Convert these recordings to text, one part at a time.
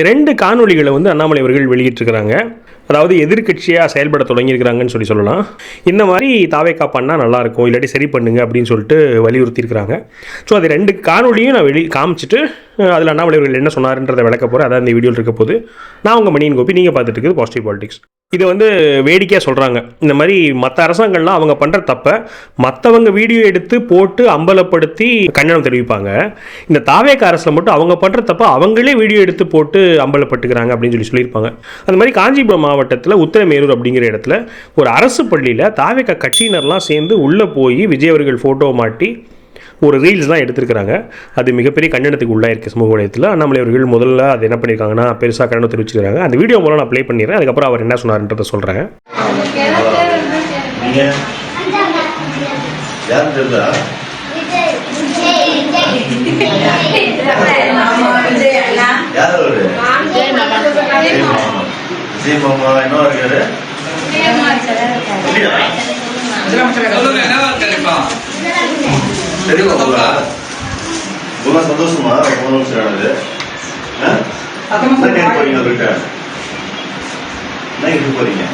2 காணொளிகளை வந்து அண்ணாமலை அவர்கள் வெளியிட்டிருக்கிறாங்க. அதாவது எதிர்கட்சியாக செயல்பட தொடங்கியிருக்கிறாங்கன்னு சொல்லலாம். இந்த மாதிரி தாவேக்கா பண்ணால் நல்லாயிருக்கும், இல்லாட்டி சரி பண்ணுங்க அப்படின்னு சொல்லிட்டு வலியுறுத்தியிருக்கிறாங்க. ஸோ அது 2 காணொலியும் நான் காமிச்சிட்டு அதில் அண்ணாமலை அவர்கள் என்ன சொன்னார்ன்றதை விளக்க போகிறேன். அதான் இந்த வீடியோவில் இருக்க போது. நான் உங்கள் மணியன் கோபி, நீங்கள் பார்த்துட்டு இருக்குது பாசிட்டிவ் பாலிடிக்ஸ். இதை வந்து வேடிக்கையாக சொல்கிறாங்க. இந்த மாதிரி மற்ற அரசாங்கங்கள்லாம் அவங்க பண்ணுற தப்பை மற்றவங்க வீடியோ எடுத்து போட்டு அம்பலப்படுத்தி கண்டனம் தெரிவிப்பாங்க. இந்த தாவேக்கா அரசில் மட்டும் அவங்க பண்ணுற தப்பை அவங்களே வீடியோ எடுத்து போட்டு அம்பலப்பட்டுக்கிறாங்க அப்படின்னு சொல்லியிருப்பாங்க. அந்த மாதிரி காஞ்சிபுரம் மாவட்டத்தில் உத்திரமேரூர் அப்படிங்கிற இடத்துல ஒரு அரசு பள்ளியில் தாவேக்கா கட்சியினர்லாம் சேர்ந்து உள்ளே போய் விஜய் அவர்கள் ஃபோட்டோவை மாட்டி ஒரு ரீல்ஸ்லாம் எடுத்துருக்கிறாங்க. அது மிகப்பெரிய கண்டனத்துக்கு உள்ளாயிருக்கு சமூக வலையத்தில். அண்ணாமலை அவர்கள் முதல்ல அது என்ன பண்ணியிருக்காங்கன்னா பெருசாக கண்டனம் தெரிவிச்சுக்கிறாங்க. அந்த வீடியோ மூலம் நான் ப்ளே பண்ணிடுறேன். அதுக்கப்புறம் அவர் என்ன சொன்னார்ன்றதை சொல்கிறேன். சந்தோஷமா முதலமைச்சரானது போறீங்க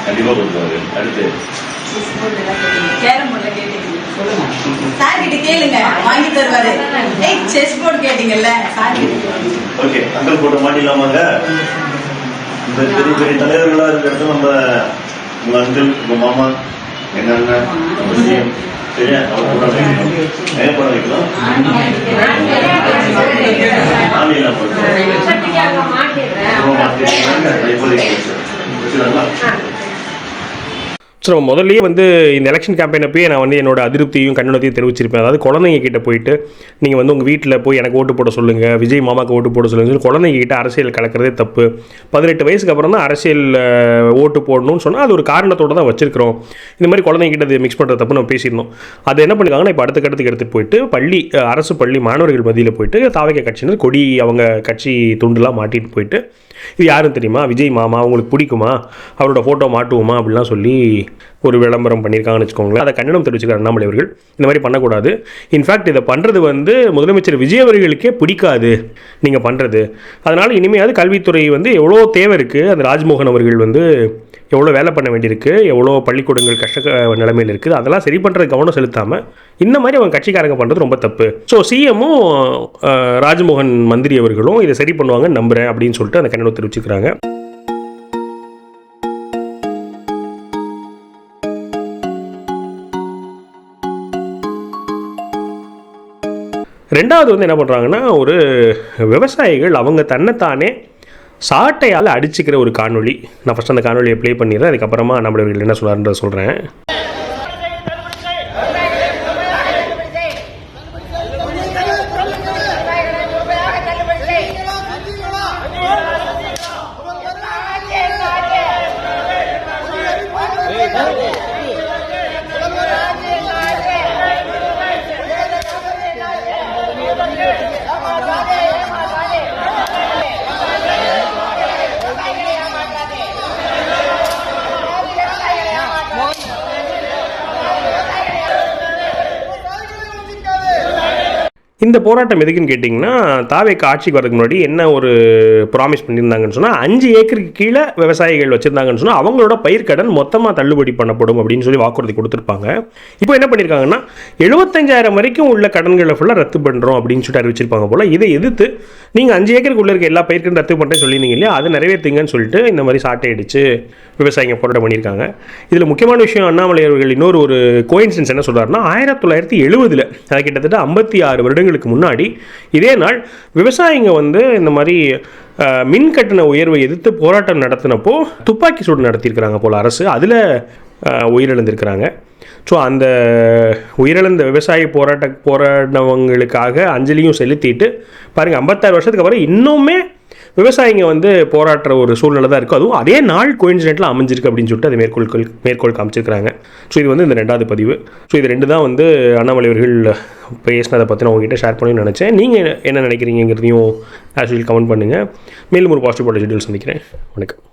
கண்டிப்பா கொடுப்பாரு. அடுத்து வாங்கி தருவாரு. செஸ் போர்டு கேட்டீங்கல்ல, ஓகே அங்கல் போட்ட மாட்டிடலாமாங்க. இந்த பெரிய பெரிய தலைவர்களா இருக்கிறது நம்ம உங்க அங்கிள், உங்க மாமா, எங்க அண்ணன், நம்ம சிஎம் சரியா, அவர் கூட வைக்கணும். ஏன் படம் வைக்கலாம், மாநிலம் ஸோ முதல்லயே வந்து இந்த எலெக்ஷன் கேம்பெயின் அப்பயே நான் வந்து என்னோட அதிருப்தியும் கண்டனத்தையும் தெரிவிச்சிருப்பேன். அதாவது குழந்தைங்க கிட்ட போயிட்டு நீங்கள் வந்து உங்கள் வீட்டில் போய் எனக்கு ஓட்டு போட சொல்லுங்கள், விஜய் மாமாவுக்கு ஓட்டு போட சொல்லுங்கள், குழந்தைங்க கிட்ட அரசியல் கலக்கிறதே தப்பு. 18 வயசுக்கு அப்புறம் தான் அரசியல் ஓட்டு போடணும்னு சொன்னால் அது ஒரு காரணத்தோடு தான் வச்சிருக்கிறோம். இந்த மாதிரி குழந்தைங்க கிட்ட அது மிக்ஸ் பண்ணுற தப்பு நம்ம பேசியிருந்தோம். அது என்ன பண்ணிருக்காங்கன்னா இப்போ அடுத்த கட்டத்துக்கு எடுத்துகிட்டு போயிட்டு அரசு பள்ளி மாணவர்கள் மத்தியில் போயிட்டு தாவேக்கா கட்சியினர் கொடி அவங்க கட்சி துண்டுலாம் மாட்டிட்டு போயிட்டு இது யாரும் தெரியுமா, விஜய் மாமா அவங்களுக்கு பிடிக்குமா, அவரோட ஃபோட்டோ மாட்டுவோமா அப்படிலாம் சொல்லி ஒரு விளம்பரம் பண்ணியிருக்காங்கன்னு வச்சுக்கோங்களேன். அதை கண்டனம் தெரிவிச்சுக்கிறார் அண்ணாமலை அவர்கள். இந்த மாதிரி பண்ணக்கூடாது. இன்ஃபேக்ட் இதை பண்ணுறது வந்து முதலமைச்சர் விஜய் அவர்களுக்கே பிடிக்காது நீங்கள் பண்ணுறது. அதனால் இனிமேல் கல்வித்துறை வந்து எவ்வளோ தேவை இருக்குது. அந்த ராஜ்மோகன் அவர்கள் வந்து எவ்வளோ வேலை பண்ண வேண்டியிருக்கு, எவ்வளோ பள்ளிக்கூடங்கள் கஷ்ட நிலைமையில் இருக்குது, அதெல்லாம் சரி பண்ணுறது கவனம் செலுத்தாமல் இந்த மாதிரி அவங்க கட்சிக்காரங்க பண்ணுறது ரொம்ப தப்பு. ஸோ சிஎம்மும் ராஜ்மோகன் மந்திரி அவர்களும் இதை சரி பண்ணுவாங்கன்னு நம்புகிறேன் அப்படின்னு சொல்லிட்டு அந்த கண்டனம் தெரிவிச்சுக்கிறாங்க. ரெண்டாவது வந்து என்ன பண்ணுறாங்கன்னா, ஒரு விவசாயிகள் அவங்க தன்னைத்தானே சாட்டையால் அடிச்சுக்கிற ஒரு காணொலி. நான் ஃபஸ்ட் அந்த காணொலியை ப்ளே பண்ணிடுறேன். அதுக்கப்புறமா நம்மளவர்கள் என்ன சொல்கிறாருன்றதை சொல்கிறேன். இந்த போராட்டம் எதுக்குன்னு கேட்டிங்கன்னா, தாவேக்கா ஆட்சிக்கு வரதுக்கு முன்னாடி என்ன ஒரு ப்ராமிஸ் பண்ணியிருந்தாங்கன்னு சொன்னால் 5 ஏக்கருக்கு கீழே விவசாயிகள் வச்சுருந்தாங்கன்னு சொன்னால் அவங்களோட பயிர்க்கடன் மொத்தமாக தள்ளுபடி பண்ணப்படும் அப்படின்னு சொல்லி வாக்குறுதி கொடுத்துருப்பாங்க. இப்போ என்ன பண்ணியிருக்காங்கன்னா 75,000 வரைக்கும் உள்ள கடன்களை ஃபுல்லாக ரத்து பண்ணுறோம் அப்படின்னு சொல்லிட்டு அறிவிச்சிருப்பாங்க போல். இதை எதிர்த்து நீங்கள் 5 ஏக்கருக்கு உள்ள இருக்க எல்லா பயிர்க்கடன் ரத்து பண்ணுறேன்னு சொல்லியிருந்தீங்க இல்லையா, அதை நிறைவேற்றுங்கன்னு சொல்லிட்டு இந்த மாதிரி சாட்டை அடித்து விவசாயிங்க போராட்டம் பண்ணியிருக்காங்க. இதில் முக்கியமான விஷயம் அண்ணாமலை அவர்கள் இன்னொரு கோயின்சிடன்ஸ் என்ன சொல்கிறாருன்னா, 1970 அது கிட்டத்தட்ட 56 வருடங்களுக்கு முன்னாடி இதே நாள் விவசாயிங்க வந்து இந்த மாதிரி மின் கட்டண உயர்வை எதிர்த்து போராட்டம் நடத்தினப்போ துப்பாக்கி சூடு நடத்தியிருக்கிறாங்க போல் அரசு. அதில் உயிரிழந்திருக்கிறாங்க. ஸோ அந்த உயிரிழந்த விவசாய போராடினவங்களுக்காக அஞ்சலியும் செலுத்திட்டு பாருங்கள், 56 வருஷத்துக்கு அப்புறம் இன்னுமே விவசாயிங்க வந்து போராடுற ஒரு சூழ்நிலை தான் இருக்குது. அதுவும் அதே நாள் கோயின்சிடென்ட்டில் அமைஞ்சிருக்கு அப்படின்னு சொல்லிட்டு அது மேற்கோள் காமிச்சிருக்கிறாங்க. ஸோ இது வந்து இந்த 2வது பதிவு. ஸோ இது 2 தான் வந்து அண்ணாமலை அவர்கள் பேசினதை பற்றி நான் உங்ககிட்ட ஷேர் பண்ணணும்னு நினச்சேன். நீங்கள் என்ன நினைக்கிறீங்கிறதையும் ஆஸ் யூஷுவல் கமெண்ட் பண்ணுங்கள். மேலும் ஒரு பாசிட்டிவ் டீட்டெயில்ஸ் சந்திக்கிறேன். வணக்கம்.